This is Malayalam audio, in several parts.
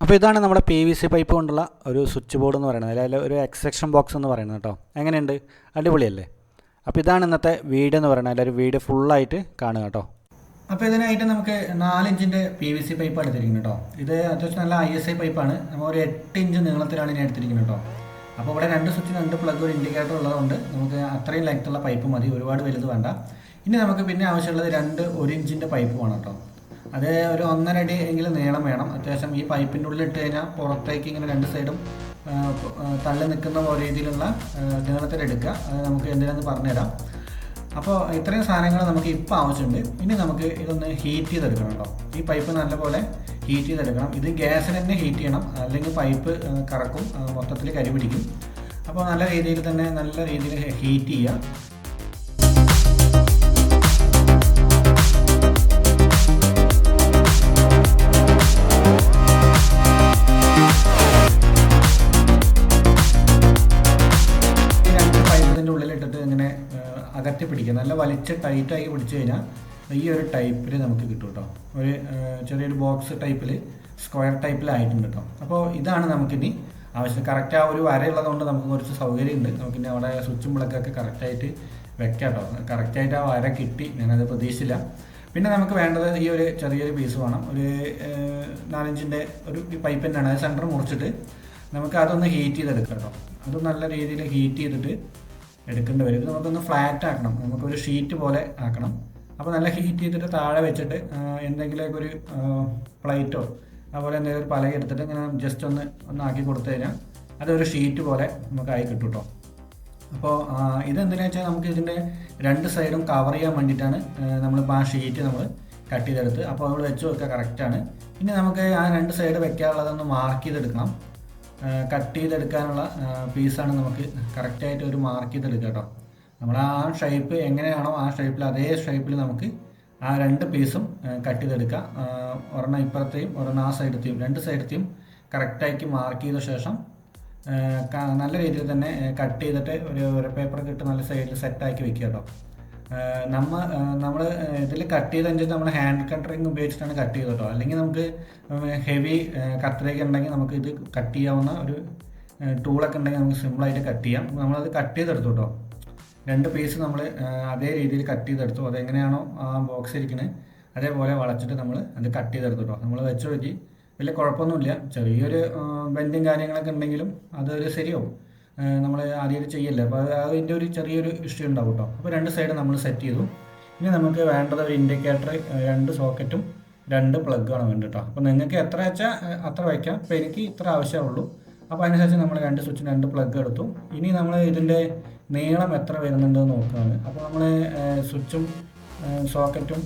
അപ്പോൾ ഇതാണ് നമ്മുടെ PVC പൈപ്പ് കൊണ്ടുള്ള ഒരു സ്വിച്ച് ബോർഡ് എന്ന് പറയുന്നത്, അല്ലെങ്കിൽ ഒരു എക്സെക്ഷൻ ബോക്സ് എന്ന് പറയുന്നത് കേട്ടോ. എങ്ങനെയുണ്ട്, അടിപൊളിയല്ലേ? അപ്പോൾ ഇതാണ് ഇന്നത്തെ വീഡിയോ എന്ന് പറയുന്നത്, അല്ലെങ്കിൽ ഒരു വീഡിയോ ഫുള്ളായിട്ട് കാണുക കേട്ടോ. അപ്പോൾ ഇതിനായിട്ട് നമുക്ക് 4 ഇഞ്ചിൻ്റെ PVC പൈപ്പ് എടുത്തിരിക്കുന്നത് കേട്ടോ. ഇത് അത്യാവശ്യം നല്ല ISI പൈപ്പാണ്. നമ്മൾ ഒരു 8 ഇഞ്ച് നീളത്തിലാണ് ഇനി എടുത്തിരിക്കുന്നത് കേട്ടോ. അപ്പോൾ ഇവിടെ 2 സ്വിച്ച് 2 പ്ലഗ് ഒരു ഇൻഡിക്കേറ്റർ ഉള്ളതുകൊണ്ട് നമുക്ക് അത്രയും ലെങ്ത്തുള്ള പൈപ്പ് മതി, ഒരുപാട് വലുത് വേണ്ട. ഇനി നമുക്ക് പിന്നെ ആവശ്യമുള്ളത് 2 1 ഇഞ്ചിൻ്റെ പൈപ്പ് വേണം കേട്ടോ. അത് ഒരു 1.5 അടി എങ്കിലും നീളം വേണം. അത്യാവശ്യം ഈ പൈപ്പിൻ്റെ ഉള്ളിൽ ഇട്ട് കഴിഞ്ഞാൽ പുറത്തേക്ക് ഇങ്ങനെ 2 സൈഡും തള്ളി നിൽക്കുന്ന രീതിയിലുള്ള നീളത്തിലെടുക്കുക. അത് നമുക്ക് എന്തിനാണെന്ന് പറഞ്ഞുതരാം. അപ്പോൾ ഇത്രയും സാധനങ്ങൾ നമുക്ക് ഇപ്പോൾ ആവശ്യമുണ്ട്. ഇനി നമുക്ക് ഇതൊന്ന് ഹീറ്റ് ചെയ്തെടുക്കണം കേട്ടോ. ഈ പൈപ്പ് നല്ലപോലെ ഹീറ്റ് ചെയ്തെടുക്കണം. ഇത് ഗ്യാസിന് തന്നെ ഹീറ്റ് ചെയ്യണം, അല്ലെങ്കിൽ പൈപ്പ് കറക്കും, മൊത്തത്തിൽ കരി പിടിക്കും. അപ്പോൾ നല്ല രീതിയിൽ ഹീറ്റ് ചെയ്യുക. അകറ്റി പിടിക്കുക, നല്ല വലിച്ച് ടൈറ്റായി പിടിച്ചു കഴിഞ്ഞാൽ ഈ ഒരു ടൈപ്പിൽ നമുക്ക് കിട്ടും കേട്ടോ. ഒരു ചെറിയൊരു ബോക്സ് ടൈപ്പിൽ, സ്ക്വയർ ടൈപ്പിലായിട്ടുണ്ട് കേട്ടോ. അപ്പോൾ ഇതാണ് നമുക്കിനി ആവശ്യം. കറക്റ്റ് ആ ഒരു വരയുള്ളതുകൊണ്ട് നമുക്ക് കുറച്ച് സൗകര്യമുണ്ട്. നമുക്കിനി അവിടെ സ്വിച്ചും പ്ലഗൊക്കെ കറക്റ്റായിട്ട് വെക്കാം കേട്ടോ. കറക്റ്റായിട്ട് ആ വര കിട്ടി, ഞാനത് പ്രതീക്ഷിച്ചില്ല. പിന്നെ നമുക്ക് വേണ്ടത് ഈ ഒരു ചെറിയൊരു പീസ് വേണം. ഒരു 4 ഇഞ്ചിൻ്റെ ഒരു പൈപ്പ് തന്നെയാണ്. അത് സെൻറ്റർ മുറിച്ചിട്ട് നമുക്ക് അതൊന്ന് ഹീറ്റ് ചെയ്തെടുക്കാം കേട്ടോ. അത് നല്ല രീതിയിൽ ഹീറ്റ് ചെയ്തിട്ട് എടുക്കേണ്ടി വരും. നമുക്കൊന്ന് ഫ്ലാറ്റ് ആക്കണം, നമുക്കൊരു ഷീറ്റ് പോലെ ആക്കണം. അപ്പോൾ നല്ല ഹീറ്റ് ചെയ്തിട്ട് താഴെ വെച്ചിട്ട് എന്തെങ്കിലുമൊക്കെ ഒരു പ്ലേറ്റോ അതുപോലെ എന്തെങ്കിലും ഒരു പലക എടുത്തിട്ട് ഇങ്ങനെ ജസ്റ്റ് ഒന്ന് ആക്കി കൊടുത്തു കഴിഞ്ഞാൽ അതൊരു ഷീറ്റ് പോലെ നമുക്കായി കിട്ടും കേട്ടോ. അപ്പോൾ ഇതെന്തിനാ വെച്ചാൽ നമുക്ക് ഇതിൻ്റെ 2 സൈഡും കവർ ചെയ്യാൻ വേണ്ടിയിട്ടാണ് നമ്മളിപ്പോൾ ആ ഷീറ്റ് നമ്മൾ കട്ട് ചെയ്തെടുത്ത്. അപ്പോൾ നമ്മൾ വെച്ച് വെക്കുക, കറക്റ്റാണ്. ഇനി നമുക്ക് ആ 2 സൈഡ് വെക്കാനുള്ളതൊന്ന് മാർക്ക് ചെയ്തെടുക്കണം. കട്ട് ചെയ്തെടുക്കാനുള്ള പീസാണ് നമുക്ക് കറക്റ്റായിട്ട് ഒരു മാർക്ക് ചെയ്തെടുക്കുക കേട്ടോ. നമ്മൾ ആ ഷേപ്പ് എങ്ങനെയാണോ ആ ഷേപ്പിൽ, അതേ ഷേപ്പിൽ നമുക്ക് ആ 2 പീസും കട്ട് ചെയ്തെടുക്കുക. ഒരെണ്ണം ഇപ്പുറത്തെയും ഒരെണ്ണം ആ സൈഡത്തെയും 2 സൈഡത്തെയും കറക്റ്റായിട്ട് മാർക്ക് ചെയ്ത ശേഷം നല്ല രീതിയിൽ തന്നെ കട്ട് ചെയ്തിട്ട് ഒരു പേപ്പറൊക്കെ ഇട്ട് നല്ല സൈഡിൽ സെറ്റാക്കി വെക്കുക കേട്ടോ. നമ്മൾ ഇതിൽ കട്ട് ചെയ്തതിൻ്റെ നമ്മൾ ഹാൻഡ് കട്ടറിങ് ഉപയോഗിച്ചിട്ടാണ് കട്ട് ചെയ്തത് കേട്ടോ. അല്ലെങ്കിൽ നമുക്ക് ഹെവി കട്ടറൊക്കെ ഉണ്ടെങ്കിൽ നമുക്ക് ഇത് കട്ട് ചെയ്യാവുന്ന ഒരു ടൂളൊക്കെ ഉണ്ടെങ്കിൽ നമുക്ക് സിമ്പിളായിട്ട് കട്ട് ചെയ്യാം. നമ്മളത് കട്ട് ചെയ്തെടുത്തു കേട്ടോ. 2 പീസ് നമ്മൾ അതേ രീതിയിൽ കട്ട് ചെയ്തെടുത്തു. അതെങ്ങനെയാണോ ആ ബോക്സ് ഇരിക്കുന്നത് അതേപോലെ വളച്ചിട്ട് നമ്മൾ അത് കട്ട് ചെയ്തെടുത്തു കേട്ടോ. നമ്മൾ വെച്ച് നോക്കി വലിയ കുഴപ്പമൊന്നുമില്ല. ചെറിയൊരു ബെൻഡും കാര്യങ്ങളൊക്കെ ഉണ്ടെങ്കിലും അതൊരു ശരിയാവും. നമ്മൾ ആദ്യം ചെയ്യല്ലേ, അപ്പോൾ അതിൻ്റെ ഒരു ചെറിയൊരു ഇഷ്യൂ ഉണ്ടാവും കേട്ടോ. അപ്പോൾ 2 സൈഡ് നമ്മൾ സെറ്റ് ചെയ്തു. ഇനി നമുക്ക് വേണ്ടത് ഒരു ഇൻഡിക്കേറ്റർ, 2 സോക്കറ്റും 2 പ്ലഗാണ് വേണ്ടത് കേട്ടോ. അപ്പോൾ നിങ്ങൾക്ക് എത്ര വെച്ചാൽ അത്ര വയ്ക്കാം. അപ്പോൾ എനിക്ക് ഇത്ര ആവശ്യമുള്ളൂ. അപ്പോൾ അതിനനുസരിച്ച് നമ്മൾ 2 സ്വിച്ചും 2 പ്ലഗ് എടുത്തു. ഇനി നമ്മൾ ഇതിൻ്റെ നീളം എത്ര വരുന്നുണ്ടെന്ന് നോക്കുകയാണ്. അപ്പോൾ നമ്മൾ സ്വിച്ചും സോക്കറ്റും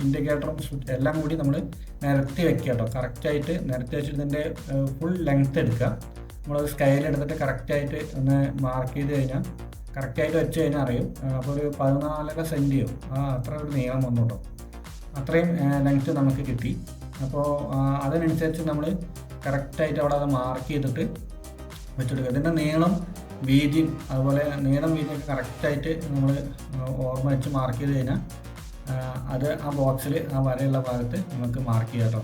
ഇൻഡിക്കേറ്ററും എല്ലാം കൂടി നമ്മൾ നിരത്തി വെക്കുക കേട്ടോ. കറക്റ്റായിട്ട് നിരത്തി വെച്ചിട്ട് ഇതിൻ്റെ ഫുൾ ലെങ്ത്ത് എടുക്കുക. നമ്മളത് സ്കെയിലെടുത്തിട്ട് കറക്റ്റായിട്ട് ഒന്ന് മാർക്ക് ചെയ്ത് കഴിഞ്ഞാൽ, കറക്റ്റായിട്ട് വെച്ച് കഴിഞ്ഞാൽ അറിയും. അപ്പോൾ ഒരു 14.5 സെൻറ്റിയോ അത്ര ഒരു നീളം വന്നു കേട്ടോ. അത്രയും ലെങ്ത്ത് നമുക്ക് കിട്ടി. അപ്പോൾ അതിനനുസരിച്ച് നമ്മൾ കറക്റ്റായിട്ട് അവിടെ അത് മാർക്ക് ചെയ്തിട്ട് വെച്ചെടുക്കുക. ഇതിൻ്റെ നീളം വീതിയും അതുപോലെ വീതിയൊക്കെ കറക്റ്റായിട്ട് നമ്മൾ ഓർമ്മ വെച്ച് മാർക്ക് ചെയ്ത് കഴിഞ്ഞാൽ അത് ആ ബോക്സിൽ ആ വരയുള്ള ഭാഗത്ത് നമുക്ക് മാർക്ക് ചെയ്യാം കേട്ടോ.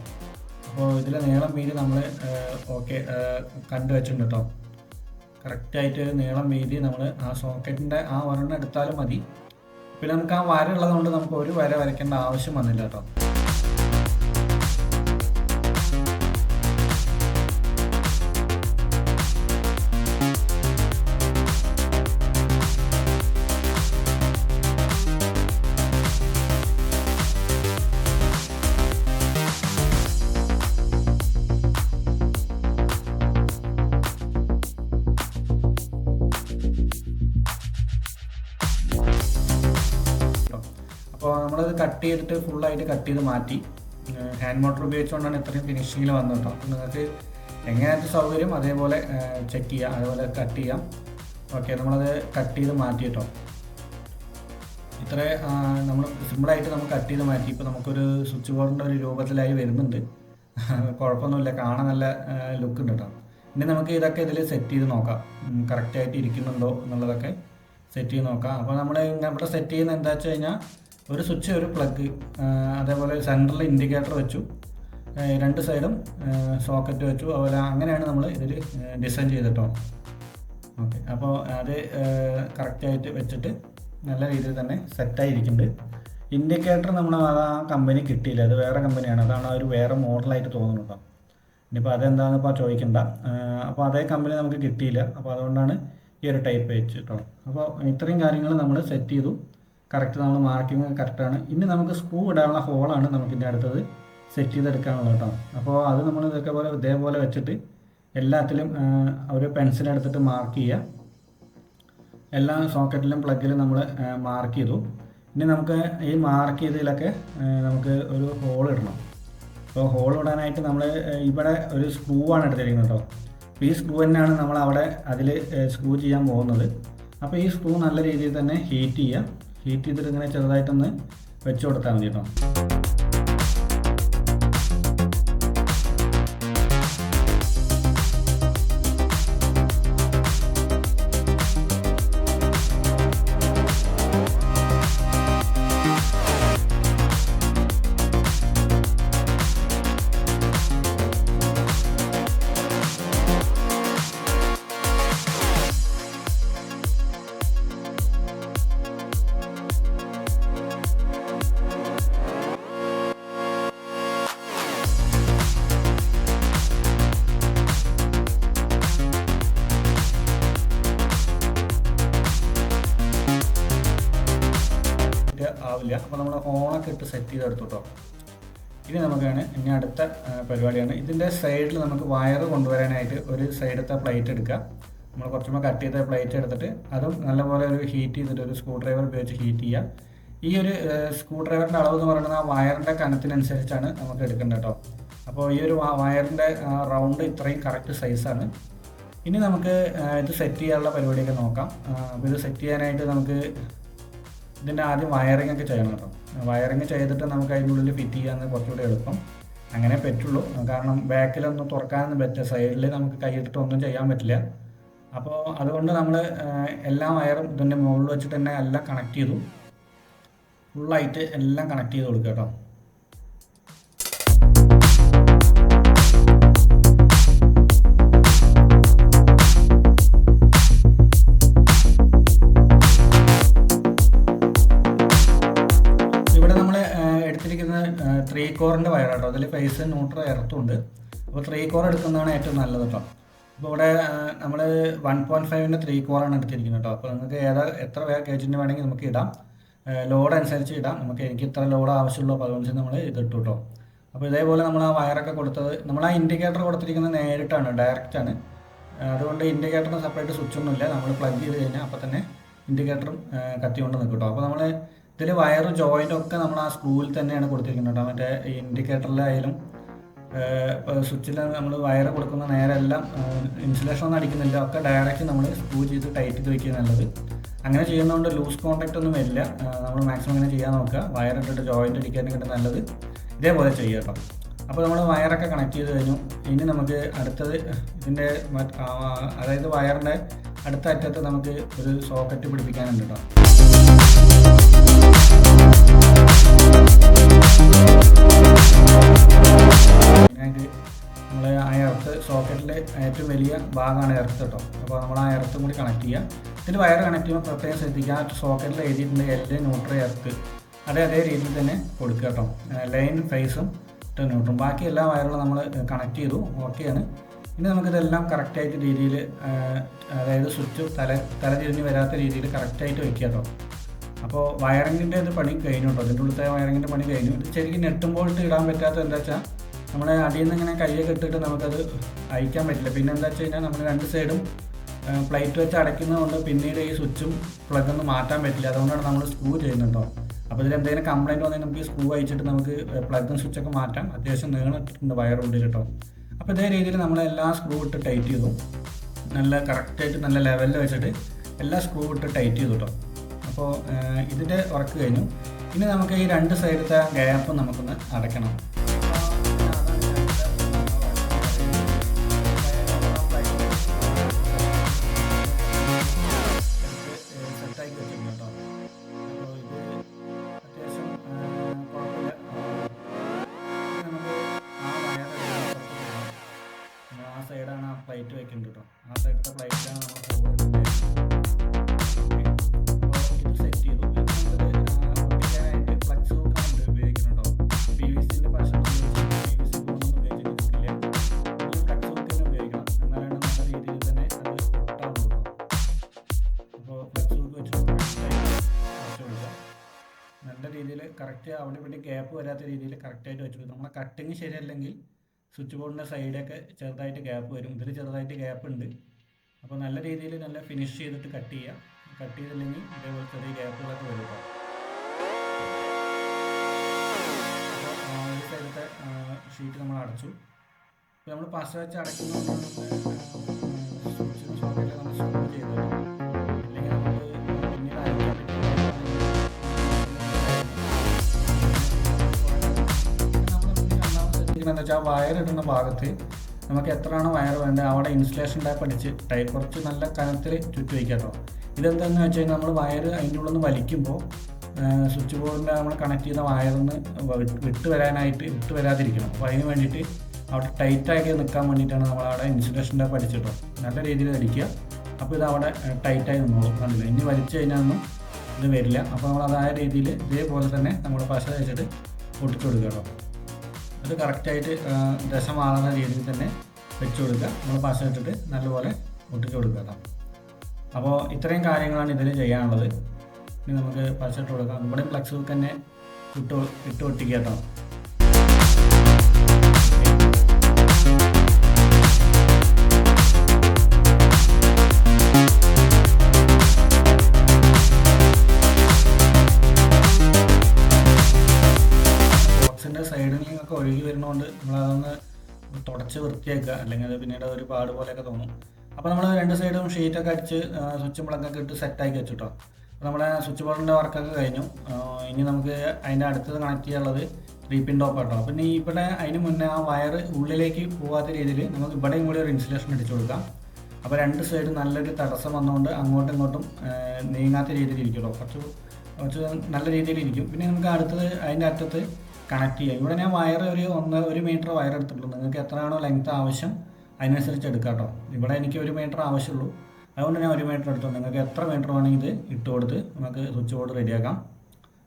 അപ്പോൾ ഇതിൽ നീളം വീതി നമ്മൾ കണ്ടു വെച്ചിട്ടുണ്ട് കേട്ടോ. കറക്റ്റായിട്ട് നീളം വീതി നമ്മൾ ആ സോക്കറ്റിൻ്റെ ആ ഒരെണ്ണം എടുത്താലും മതി. പിന്നെ നമുക്ക് ആ വര ഉള്ളതുകൊണ്ട് നമുക്ക് ഒരു വര വരയ്ക്കേണ്ട ആവശ്യം വന്നില്ല കേട്ടോ. അപ്പോൾ നമ്മളത് കട്ട് ചെയ്തിട്ട് ഫുള്ളായിട്ട് കട്ട് ചെയ്ത് മാറ്റി. ഹാൻഡ് മോട്ടർ ഉപയോഗിച്ചുകൊണ്ടാണ് ഇത്രയും ഫിനിഷിങ്ങിൽ വന്നത് കേട്ടോ. അപ്പോൾ നിങ്ങൾക്ക് എങ്ങനെയായിട്ട് സൗകര്യം അതേപോലെ ചെക്ക് ചെയ്യാം, അതേപോലെ കട്ട് ചെയ്യാം. ഓക്കെ, നമ്മളത് കട്ട് ചെയ്ത് മാറ്റി കേട്ടോ. ഇത്ര നമ്മൾ സിമ്പിളായിട്ട് നമുക്ക് കട്ട് ചെയ്ത് മാറ്റി. ഇപ്പോൾ നമുക്കൊരു സ്വിച്ച് ബോർഡിൻ്റെ ഒരു രൂപത്തിലായി വരുന്നുണ്ട്. കുഴപ്പമൊന്നുമില്ല, കാണാൻ നല്ല ലുക്ക് ഉണ്ട് കേട്ടോ. ഇനി നമുക്ക് ഇതൊക്കെ ഇതിൽ സെറ്റ് ചെയ്ത് നോക്കാം, കറക്റ്റായിട്ട് ഇരിക്കുന്നുണ്ടോ എന്നുള്ളതൊക്കെ സെറ്റ് ചെയ്ത് നോക്കാം. അപ്പോൾ നമ്മൾ ഇവിടെ സെറ്റ് ചെയ്യുന്നത് എന്താ വെച്ച് കഴിഞ്ഞാൽ, ഒരു സ്വിച്ച്, ഒരു പ്ലഗ്, അതേപോലെ സെൻറ്ററിൽ ഇൻഡിക്കേറ്റർ വെച്ചു. രണ്ട് സൈഡും സോക്കറ്റ് വെച്ചു. അതുപോലെ അങ്ങനെയാണ് നമ്മൾ ഇതിൽ ഡിസൈൻ ചെയ്തിട്ടോ. ഓക്കെ, അപ്പോൾ അത് കറക്റ്റായിട്ട് വെച്ചിട്ട് നല്ല രീതിയിൽ തന്നെ സെറ്റായിരിക്കുന്നുണ്ട്. ഇൻഡിക്കേറ്റർ നമ്മൾ ആ കമ്പനി കിട്ടിയില്ല, അത് വേറെ കമ്പനിയാണ്. അതാണ് ഒരു വേറെ മോഡലായിട്ട് തോന്നുന്നുണ്ടോ. ഇനിയിപ്പോൾ അതെന്താണെന്ന് ഇപ്പോൾ ചോദിക്കണ്ട. അപ്പോൾ അതേ കമ്പനി നമുക്ക് കിട്ടിയില്ല, അപ്പോൾ അതുകൊണ്ടാണ് ഈ ഒരു ടൈപ്പ് വെച്ചിട്ടോ. അപ്പോൾ ഇത്രയും കാര്യങ്ങൾ നമ്മൾ സെറ്റ് ചെയ്തു. കറക്റ്റ് നമ്മൾ മാർക്കിങ് കറക്റ്റാണ്. ഇനി നമുക്ക് സ്ക്രൂ ഇടാനുള്ള ഹോളാണ് നമുക്കിൻ്റെ അടുത്തത് സെറ്റ് ചെയ്തെടുക്കാനുള്ളത് കേട്ടോ. അപ്പോൾ അത് നമ്മൾ ഇതേപോലെ വെച്ചിട്ട് എല്ലാത്തിലും ഒരു പെൻസിലെടുത്തിട്ട് മാർക്ക് ചെയ്യുക. എല്ലാ സോക്കറ്റിലും പ്ലഗിലും നമ്മൾ മാർക്ക് ചെയ്തു. ഇനി നമുക്ക് ഈ മാർക്ക് ചെയ്തതിലൊക്കെ നമുക്ക് ഒരു ഹോൾ ഇടണം. അപ്പോൾ ഹോൾ ഇടാനായിട്ട് നമ്മൾ ഇവിടെ ഒരു സ്ക്രൂ ആണ് എടുത്തിരിക്കുന്നത് കേട്ടോ. അപ്പോൾ ഈ സ്ക്രൂ തന്നെയാണ് നമ്മൾ അവിടെ അതിൽ സ്ക്രൂ ചെയ്യാൻ പോകുന്നത്. അപ്പോൾ ഈ സ്ക്രൂ നല്ല രീതിയിൽ തന്നെ ഹീറ്റ് ചെയ്യുക. ഹീറ്റ് ചെയ്തിട്ട് ഇങ്ങനെ ചെറുതായിട്ടൊന്ന് വെച്ച് കൊടുത്താൽ മതി കേട്ടോ. ആവില്ല. അപ്പോൾ നമ്മൾ ഹോണൊക്കെ ഇട്ട് സെറ്റ് ചെയ്തെടുത്തു കേട്ടോ. ഇനി അടുത്ത പരിപാടിയാണ്. ഇതിൻ്റെ സൈഡിൽ നമുക്ക് വയർ കൊണ്ടുവരാനായിട്ട് ഒരു സൈഡത്തെ പ്ലേറ്റ് എടുക്കുക. നമ്മൾ കുറച്ചുമ്പോൾ കട്ട് ചെയ്ത പ്ലേറ്റ് എടുത്തിട്ട് അതും നല്ലപോലെ ഒരു ഹീറ്റ് ചെയ്തിട്ട് ഒരു സ്ക്രൂ ഡ്രൈവർ ഉപയോഗിച്ച് ഹീറ്റ് ചെയ്യുക. ഈ ഒരു സ്ക്രൂ ഡ്രൈവറിൻ്റെ അളവ് എന്ന് പറയുന്നത് ആ വയറിൻ്റെ കനത്തിനനുസരിച്ചാണ് നമുക്ക് എടുക്കേണ്ടത് കേട്ടോ. അപ്പോൾ ഈ ഒരു വയറിൻ്റെ റൗണ്ട് ഇത്രയും കറക്റ്റ് സൈസാണ്. ഇനി നമുക്ക് ഇത് സെറ്റ് ചെയ്യാനുള്ള പരിപാടിയൊക്കെ നോക്കാം. അപ്പോൾ ഇത് സെറ്റ് ചെയ്യാനായിട്ട് നമുക്ക് ഇതിൻ്റെ ആദ്യം വയറിംഗ് ഒക്കെ ചെയ്യണം കേട്ടോ. വയറിംഗ് ചെയ്തിട്ട് നമുക്ക് അതിൻ്റെ ഉള്ളിൽ ഫിറ്റ് ചെയ്യാമെന്ന് കുറച്ചുകൂടി എളുപ്പം. അങ്ങനെ പറ്റുള്ളൂ. കാരണം ബാക്കിലൊന്നും തുറക്കാനൊന്നും പറ്റില്ല, സൈഡിൽ നമുക്ക് കൈയിട്ടിട്ട് ഒന്നും ചെയ്യാൻ പറ്റില്ല. അപ്പോൾ അതുകൊണ്ട് നമ്മൾ എല്ലാ വയറും ഇതിൻ്റെ മുകളിൽ വെച്ചിട്ട് തന്നെ എല്ലാം കണക്ട് ചെയ്തു. ഫുള്ളായിട്ട് എല്ലാം കണക്ട് ചെയ്ത് കൊടുക്കുക കേട്ടോ. എടുത്തിരിക്കുന്നത് 3 കോറിൻ്റെ വയറാട്ടോ. അതിൽ ഫേസ് ന്യൂട്രൽ എർത്തുണ്ട്. അപ്പോൾ 3 കോർ എടുക്കുന്നതാണ് ഏറ്റവും നല്ലത് കേട്ടോ. അപ്പോൾ ഇവിടെ നമ്മൾ 1.5ൻ്റെ 3 കോറാണ് എടുത്തിരിക്കുന്നത് കേട്ടോ. അപ്പോൾ നിങ്ങൾക്ക് എത്ര കേജിൻ്റെ വേണമെങ്കിൽ നമുക്ക് ഇടാം, ലോഡ് അനുസരിച്ച് ഇടാം. എനിക്ക് ഇത്ര ലോഡ് ആവശ്യമുള്ളൂ, അപ്പോൾ അതുകൊണ്ട് നമ്മൾ ഇതിട്ടു കേട്ടോ. അപ്പോൾ ഇതേപോലെ നമ്മൾ ആ വയറൊക്കെ കൊടുത്തത്, നമ്മൾ ആ ഇൻഡിക്കേറ്റർ കൊടുത്തിരിക്കുന്നത് നേരിട്ടാണ്, ഡയറക്റ്റാണ്. അതുകൊണ്ട് ഇൻഡിക്കേറ്ററിന് സെപ്പറേറ്റ് സ്വിച്ചൊന്നുമില്ല. നമ്മൾ പ്ലഗ് ചെയ്ത് കഴിഞ്ഞാൽ അപ്പോൾ തന്നെ ഇൻഡിക്കേറ്ററും കത്തിക്കൊണ്ട് നിൽക്കും കേട്ടോ. അപ്പോൾ നമ്മൾ ഇതിൽ വയറും ജോയിൻ്റൊക്കെ നമ്മൾ ആ സ്ക്രൂവിൽ തന്നെയാണ് കൊടുത്തിരിക്കുന്നത് കേട്ടോ. മറ്റേ ഇൻഡിക്കേറ്ററിലായാലും സ്വിച്ചിൽ നമ്മൾ വയർ കൊടുക്കുന്ന നേരെല്ലാം ഇൻസുലേഷൻ ഒന്നും അടിക്കുന്നില്ല, ഒക്കെ ഡയറക്റ്റ് നമ്മൾ സ്ക്രൂ ചെയ്ത് ടൈറ്റ് ചെയ്ത് വയ്ക്കുക നല്ലത്. അങ്ങനെ ചെയ്യുന്നതുകൊണ്ട് ലൂസ് കോൺടാക്റ്റ് ഒന്നും വരില്ല. നമ്മൾ മാക്സിമം അങ്ങനെ ചെയ്യാൻ നോക്കുക. വയർ ഇട്ടിട്ട് ജോയിൻ്റ് അടിക്കാനൊക്കെ നല്ലത് ഇതേപോലെ ചെയ്യുക കേട്ടോ. അപ്പോൾ നമ്മൾ വയറൊക്കെ കണക്ട് ചെയ്ത് കഴിഞ്ഞു. ഇനി നമുക്ക് അടുത്തത് ഇതിൻ്റെ അതായത് വയറിൻ്റെ അടുത്ത അറ്റത്ത് നമുക്ക് ഒരു സോക്കറ്റ് പിടിപ്പിക്കാനുണ്ട് കേട്ടോ. നമ്മൾ ആ എർത്ത് സോക്കറ്റിൽ ഏറ്റവും വലിയ ഭാഗമാണ് എർത്ത് കേട്ടോ. അപ്പോൾ നമ്മൾ ആ എർത്തും കൂടി കണക്ട് ചെയ്യുക. ഇതിൽ വയർ കണക്ട് ചെയ്യുമ്പോൾ പ്രത്യേകം ശ്രദ്ധിക്കുക. ആ സോക്കറ്റിൽ എഴുതിയിട്ടുണ്ട് എൽ ന്യൂട്രൽ എർത്ത്, അതേ രീതിയിൽ തന്നെ കൊടുക്കുക കേട്ടോ. ലൈൻ ഫേസും ന്യൂട്രും, ബാക്കി എല്ലാ വയറുകളും നമ്മൾ കണക്ട് ചെയ്തു. ഓക്കെയാണ്. ഇനി നമുക്കിതെല്ലാം കറക്റ്റായിട്ട് രീതിയിൽ, അതായത് സ്വിച്ച് തല തിരിഞ്ഞ് വരാത്ത രീതിയിൽ കറക്റ്റായിട്ട് വയ്ക്കുക കേട്ടോ. അപ്പോൾ വയറിങ്ങിൻ്റെ ഇത് പണി കഴിഞ്ഞു കേട്ടോ. ഇതിൻ്റെ ഉള്ളത്തെ വയറിങ്ങിൻ്റെ പണി കഴിഞ്ഞു. ഇത് ശരിക്കും നെട്ടുമ്പോൾ ഇടാൻ പറ്റാത്തത് എന്താ വെച്ചാൽ നമ്മൾ അടിയിൽ നിന്ന് ഇങ്ങനെ കയ്യൊക്കെ ഇട്ടിട്ട് നമുക്കത് അയക്കാൻ പറ്റില്ല. പിന്നെ എന്താ വെച്ച് കഴിഞ്ഞാൽ നമ്മൾ രണ്ട് സൈഡും പ്ലേറ്റ് വെച്ച് അടയ്ക്കുന്നതുകൊണ്ട് പിന്നീട് ഈ സ്വിച്ചും പ്ലഗൊന്നും മാറ്റാൻ പറ്റില്ല. അതുകൊണ്ടാണ് നമ്മൾ സ്ക്രൂ ചെയ്യുന്നുണ്ടോ. അപ്പോൾ ഇതിൽ എന്തെങ്കിലും കംപ്ലൈൻറ്റ് വന്നാൽ നമുക്ക് ഈ സ്ക്രൂ അയച്ചിട്ട് നമുക്ക് പ്ലഗും സ്വിച്ചൊക്കെ മാറ്റാം. അത്യാവശ്യം നീളത്തിട്ടുണ്ട് വയറുള്ളിൽ കേട്ടോ. അപ്പോൾ ഇതേ രീതിയിൽ നമ്മൾ എല്ലാ സ്ക്രൂ ഇട്ട് ടൈറ്റ് ചെയ്തു. നല്ല കറക്റ്റായിട്ട് നല്ല ലെവലിൽ വെച്ചിട്ട് എല്ലാ സ്ക്രൂ ഇട്ട് ടൈറ്റ് ചെയ്തു കേട്ടോ. അപ്പോൾ ഇതിൻ്റെ വർക്ക് കഴിഞ്ഞു. ഇനി നമുക്ക് ഈ രണ്ട് സൈഡത്തെ ഗ്യാപ്പ് നമുക്കൊന്ന് അടയ്ക്കണം. സെറ്റാക്കി വെച്ചിട്ടുണ്ട് കേട്ടോ. അപ്പോൾ ഇത് അത്യാവശ്യം കുഴപ്പമില്ല. നമുക്ക് ആ ആ സൈഡാണ് ആ പ്ലേറ്റ് വെക്കുന്നത് കേട്ടോ. ആ സൈഡത്തെ പ്ലേറ്റിലാണ് നമ്മൾ ഫോർവേഡ്. അപ്പോൾ ഇത് സെറ്റ് ചെയ്തു. ഒട്ടിക്കാനായിട്ട് ഫ്ലക്സ് ഹൂക്കാണ് ഉപയോഗിക്കുന്നത് കേട്ടോ. PVC-ൻ്റെ പശ PVC ബോർഡൊന്നും ഉപയോഗിച്ചിട്ടില്ല. ഈ ഫ്ലക്സ് ഹൂക്ക് തന്നെ ഉപയോഗിക്കണം, എന്നാലാണ് നല്ല രീതിയിൽ തന്നെ അത് ഒട്ടാവുള്ളൂ കേട്ടോ. അപ്പോൾ ഫ്ലക്സ് ഹൂക്ക് വെച്ചിട്ട് വെച്ച് കൊടുക്കുക. നല്ല രീതിയിൽ കറക്റ്റ് അവിടെ ഇവിടെ ഗ്യാപ്പ് വരാത്ത രീതിയിൽ കറക്റ്റായിട്ട് വെച്ച് കൊടുക്കുക. നമ്മുടെ കട്ടിങ് ശരിയല്ലെങ്കിൽ സ്വിച്ച് ബോർഡിൻ്റെ സൈഡൊക്കെ ചെറുതായിട്ട് ഗ്യാപ്പ് വരും. ഇതിൽ ചെറുതായിട്ട് ഗ്യാപ്പ് ഉണ്ട്. അപ്പോൾ നല്ല രീതിയിൽ നല്ല ഫിനിഷ് ചെയ്തിട്ട് കട്ട് ചെയ്യുക. കട്ട് ചെയ്തില്ലെങ്കിൽ ഇതേപോലെ ചെറിയ ഗ്യാപ്പുകളൊക്കെ വരും കേട്ടോ. അപ്പോൾ ഈ സൈഡത്തെ ഷീറ്റ് നമ്മൾ അടച്ചു. ഇപ്പോൾ നമ്മൾ പശ വെച്ച് അടയ്ക്കുന്നതുകൊണ്ടാണ് സ്വിച്ചിന് സോക്കറ്റിൽ നമ്മൾ സ്ക്രൂ ചെയ്തത്. അല്ലെങ്കിൽ നമുക്ക് പിന്നീട് അയക്കാൻ എന്താ വെച്ചാൽ വയർ ഇടുന്ന ഭാഗത്ത് നമുക്ക് എത്രയാണോ വയർ വേണ്ടത് അവിടെ ഇൻസുലേഷൻ ടൈപ്പ് അടിച്ച് കുറച്ച് നല്ല കനത്തിൽ ചുറ്റി വയ്ക്കാം കേട്ടോ. ഇതെന്താണെന്ന് വെച്ച് കഴിഞ്ഞാൽ നമ്മൾ വയർ അതിൻ്റെ ഉള്ളിൽ നിന്ന് വലിക്കുമ്പോൾ സ്വിച്ച് ബോർഡിൻ്റെ നമ്മൾ കണക്ട് ചെയ്യുന്ന വയറിന്ന് വിട്ട് വരാതിരിക്കണം. അപ്പോൾ അതിന് വേണ്ടിയിട്ട് അവിടെ ടൈറ്റാക്കി നിൽക്കാൻ വേണ്ടിയിട്ടാണ് നമ്മൾ അവിടെ ഇൻസുലേഷൻ ടൈപ്പ് അടിച്ചിട്ടോ. നല്ല രീതിയിൽ അടിക്കുക. അപ്പോൾ ഇത് അവിടെ ടൈറ്റായി നിന്നോളും. കണ്ടില്ല, ഇനി വലിച്ചു കഴിഞ്ഞാലൊന്നും ഇത് വരില്ല. അപ്പോൾ നമ്മൾ അതായ രീതിയിൽ ഇതേപോലെ തന്നെ നമ്മൾ പശ വെച്ചിട്ട് ഒട്ടിച്ചു കൊടുക്കുക കേട്ടോ. അത് കറക്റ്റായിട്ട് ദശമാകുന്ന രീതിയിൽ തന്നെ വെച്ച് കൊടുക്കുക. നമ്മൾ പശ ഇട്ടിട്ട് നല്ലപോലെ ഒട്ടിച്ചു കൊടുക്കുക കേട്ടോ. അപ്പോൾ ഇത്രയും കാര്യങ്ങളാണ് ഇതിൽ ചെയ്യാനുള്ളത്. ഇനി നമുക്ക് പശ ഇട്ട് കൊടുക്കാം. ഇവിടെയും ഫ്ലക്സ് ഹൂക്ക് തന്നെ ഇട്ട് ഒട്ടിക്കുക കേട്ടോ. സൈഡിൽ ഒഴുകി വരുന്നതുകൊണ്ട് നമ്മളതൊന്ന് തുടച്ച് വൃത്തിയാക്കുക, അല്ലെങ്കിൽ അത് പിന്നീട് ഒരു പാട് പോലെയൊക്കെ തോന്നും. അപ്പോൾ നമ്മൾ രണ്ട് സൈഡും ഷീറ്റൊക്കെ അടിച്ച് സ്വിച്ച് പ്ലഗൊക്കെ ഇട്ട് സെറ്റാക്കി വെച്ചിട്ടോ. അപ്പോൾ നമ്മുടെ സ്വിച്ച് ബോർഡിൻ്റെ വർക്കൊക്കെ കഴിഞ്ഞു. ഇനി നമുക്ക് അതിൻ്റെ അടുത്തത് കണക്ട് ചെയ്യാനുള്ളത് 3 പിൻ ടോപ്പ് കേട്ടോ. അപ്പോൾ ഇനി ഇവിടെ അതിന് മുന്നേ ആ വയർ ഉള്ളിലേക്ക് പോകാത്ത രീതിയിൽ നമുക്ക് ഇവിടെയും കൂടി ഒരു ഇൻസുലേഷൻ അടിച്ചു കൊടുക്കാം. അപ്പോൾ രണ്ട് സൈഡും നല്ലൊരു തടസ്സം വന്നുകൊണ്ട് അങ്ങോട്ടും ഇങ്ങോട്ടും നീങ്ങാത്ത രീതിയിൽ ഇരിക്കുമല്ലോ, കുറച്ച് നല്ല രീതിയിൽ ഇരിക്കും. പിന്നെ നമുക്ക് അടുത്തത് അതിൻ്റെ അറ്റത്ത് കണക്ട് ചെയ്യാം. ഇവിടെ ഞാൻ വയർ ഒരു 1 മീറ്റർ വയർ എടുത്തിട്ടുള്ളൂ. നിങ്ങൾക്ക് എത്രയാണോ ലെങ്ത് ആവശ്യം അതിനനുസരിച്ച് എടുക്കാം കേട്ടോ. ഇവിടെ എനിക്ക് 1 മീറ്റർ ആവശ്യമുള്ളൂ, അതുകൊണ്ട് ഞാൻ 1 മീറ്റർ എടുത്തു. നിങ്ങൾക്ക് എത്ര മീറ്റർ വേണമെങ്കിൽ ഇത് ഇട്ട് കൊടുത്ത് നമുക്ക് സ്വിച്ച് ബോർഡ് റെഡിയാക്കാം.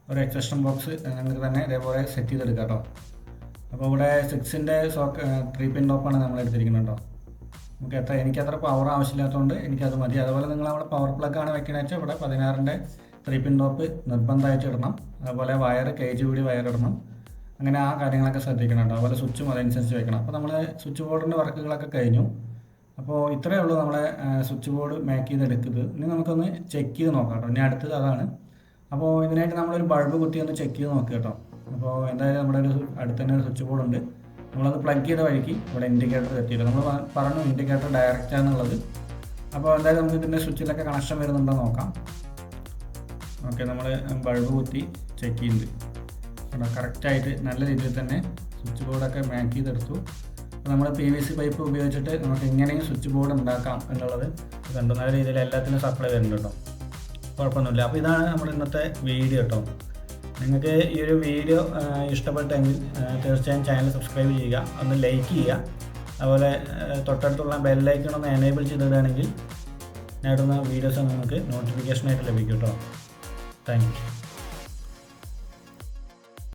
ഒരു എക്സ്റ്റൻഷൻ ബോക്സ് നിങ്ങൾക്ക് തന്നെ ഇതേപോലെ സെറ്റ് ചെയ്തെടുക്കാം കേട്ടോ. അപ്പോൾ ഇവിടെ 6-ൻ്റെ 3 പിൻ ടോപ്പാണ് നമ്മൾ എടുത്തിരിക്കുന്നത് കേട്ടോ. നമുക്ക് എനിക്കത്ര പവർ ആവശ്യമില്ലാത്തതുകൊണ്ട് എനിക്കത് മതി. അതുപോലെ നിങ്ങൾ അവിടെ പവർ പ്ലഗാണ് വെക്കണമെന്ന് വെച്ചാൽ ഇവിടെ 16-ൻ്റെ 3 പിൻ ടോപ്പ് നിർബന്ധമായിട്ട് ഇടണം. അതുപോലെ വയർ KG കൂടി വയർ ഇടണം. അങ്ങനെ ആ കാര്യങ്ങളൊക്കെ ശ്രദ്ധിക്കണം കേട്ടോ. അതുപോലെ സ്വിച്ചും അതനുസരിച്ച് വെക്കണം. അപ്പോൾ നമ്മൾ സ്വിച്ച് ബോർഡിൻ്റെ വർക്കുകളൊക്കെ കഴിഞ്ഞു. അപ്പോൾ ഇത്രയേ ഉള്ളൂ നമ്മളെ സ്വിച്ച് ബോർഡ് മേക്ക് ചെയ്തെടുക്കുന്നത്. ഇനി നമുക്കൊന്ന് ചെക്ക് ചെയ്ത് നോക്കാം കേട്ടോ. ഇനി അടുത്തത് അതാണ്. അപ്പോൾ ഇതിനായിട്ട് നമ്മളൊരു ബൾബ് കുത്തി ഒന്ന് ചെക്ക് ചെയ്ത് നോക്കുക കേട്ടോ. അപ്പോൾ എന്തായാലും നമ്മുടെ അടുത്ത് തന്നെ ഒരു സ്വിച്ച് ബോർഡ് ഉണ്ട്. നമ്മളത് പ്ലഗ് ചെയ്ത വഴിക്ക് ഇവിടെ ഇൻഡിക്കേറ്റർ എത്തിയിട്ട് നമ്മൾ പറഞ്ഞു ഇൻഡിക്കേറ്റർ ഡയറക്റ്റ് ആണെന്നുള്ളത്. അപ്പോൾ എന്തായാലും നമുക്ക് ഇതിൻ്റെ സ്വിച്ചിലൊക്കെ കണക്ഷൻ വരുന്നുണ്ടോ നോക്കാം. ഓക്കെ, നമ്മൾ ബൾബ് കുത്തി ചെക്ക് ചെയ്യുന്നുണ്ട്. കറക്റ്റായിട്ട് നല്ല രീതിയിൽ തന്നെ സ്വിച്ച് ബോർഡൊക്കെ മാക്ക് ചെയ്തെടുത്തു. അപ്പോൾ നമ്മൾ PVC പൈപ്പ് ഉപയോഗിച്ചിട്ട് നമുക്ക് എങ്ങനെയും സ്വിച്ച് ബോർഡ് ഉണ്ടാക്കാം എന്നുള്ളത് കണ്ടു. നല്ല രീതിയിൽ എല്ലാത്തിനും സപ്ലൈ വരുന്നുണ്ട് കേട്ടോ, കുഴപ്പമൊന്നുമില്ല. അപ്പോൾ ഇതാണ് നമ്മുടെ ഇന്നത്തെ വീഡിയോ കേട്ടോ. നിങ്ങൾക്ക് ഈ ഒരു വീഡിയോ ഇഷ്ടപ്പെട്ടെങ്കിൽ തീർച്ചയായും ചാനൽ സബ്സ്ക്രൈബ് ചെയ്യുക, ഒന്ന് ലൈക്ക് ചെയ്യുക. അതുപോലെ തൊട്ടടുത്തുള്ള ബെല്ലൈക്കൺ ഒന്ന് എനേബിൾ ചെയ്തിടുകയാണെങ്കിൽ ഞാൻ ഇടുന്ന വീഡിയോസ് നിങ്ങൾക്ക് നോട്ടിഫിക്കേഷനായിട്ട് ലഭിക്കും കേട്ടോ. Thank you.